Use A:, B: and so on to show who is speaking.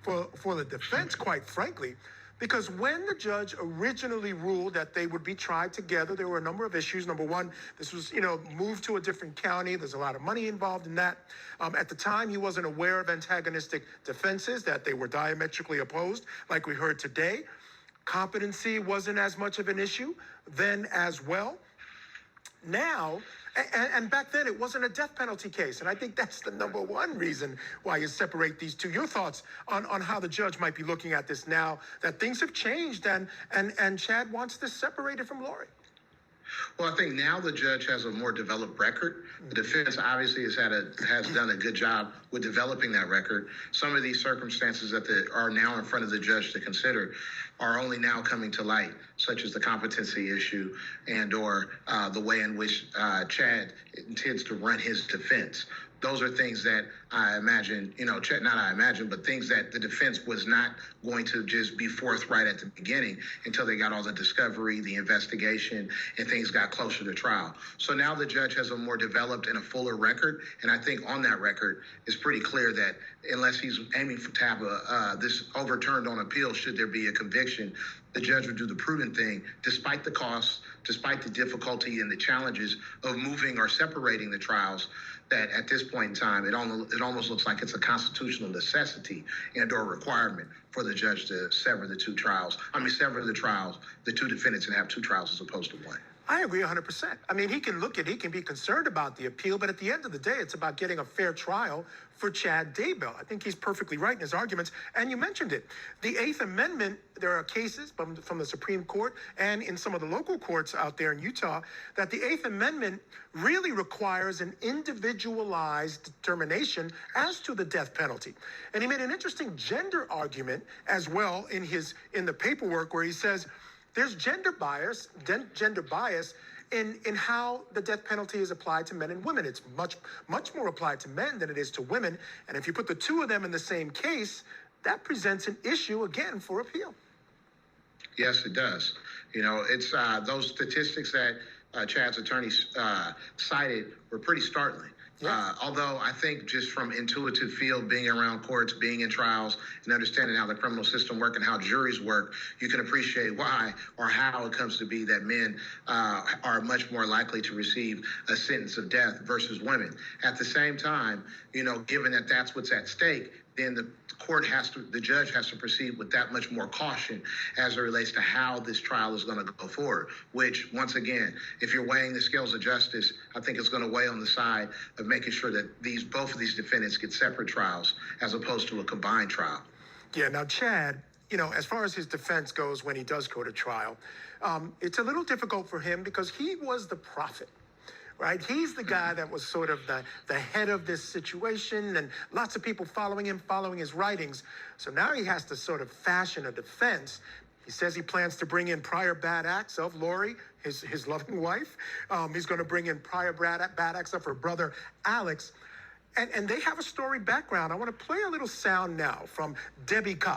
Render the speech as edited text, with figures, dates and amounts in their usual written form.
A: for the defense, quite frankly, because when the judge originally ruled that they would be tried together, there were a number of issues. Number one, this was, moved to a different county. There's a lot of money involved in that. At the time, he wasn't aware of antagonistic defenses, that they were diametrically opposed, like we heard today. Competency wasn't as much of an issue then as well. Now, and back then, it wasn't a death penalty case. And I think that's the number one reason why you separate these two. Your thoughts on how the judge might be looking at this now that things have changed and Chad wants this separated from Lori?
B: Well, I think now the judge has a more developed record. The defense obviously has done a good job with developing that record. Some of these circumstances that are now in front of the judge to consider are only now coming to light, such as the competency issue and/or the way in which Chad intends to run his defense. Those are things that I imagine, but things that the defense was not going to just be forthright at the beginning until they got all the discovery, the investigation, and things got closer to trial. So now the judge has a more developed and a fuller record. And I think on that record, it's pretty clear that unless he's aiming to have this overturned on appeal, should there be a conviction, the judge would do the prudent thing, despite the costs, despite the difficulty and the challenges of moving or separating the trials, that at this point in time, it almost looks like it's a constitutional necessity and or requirement for the judge to sever the two defendants and have two trials as opposed to one.
A: I agree 100%. I mean, he can be concerned about the appeal, but at the end of the day, it's about getting a fair trial for Chad Daybell. I think he's perfectly right in his arguments. And you mentioned it. The Eighth Amendment, there are cases from the Supreme Court and in some of the local courts out there in Utah that the Eighth Amendment really requires an individualized determination as to the death penalty. And he made an interesting gender argument as well in the paperwork where he says, there's gender bias in how the death penalty is applied to men and women. It's much more applied to men than it is to women. And if you put the two of them in the same case, that presents an issue again for appeal.
B: Yes, it does. It's those statistics that Chad's attorneys cited were pretty startling. Yeah. Although I think just from intuitive feel, being around courts, being in trials, and understanding how the criminal system works and how juries work, you can appreciate why or how it comes to be that men are much more likely to receive a sentence of death versus women. At the same time, given that that's what's at stake, then the judge has to proceed with that much more caution as it relates to how this trial is going to go forward, which, once again, if you're weighing the scales of justice, I think it's going to weigh on the side of making sure that both of these defendants get separate trials as opposed to a combined trial.
A: Yeah, now, Chad, as far as his defense goes when he does go to trial, it's a little difficult for him because he was the prophet. Right? He's the guy that was sort of the head of this situation and lots of people following him, following his writings. So now he has to sort of fashion a defense. He says he plans to bring in prior bad acts of Lori, his loving wife. He's going to bring in prior bad acts of her brother, Alex. And they have a storied background. I want to play a little sound now from Debbie Cobb.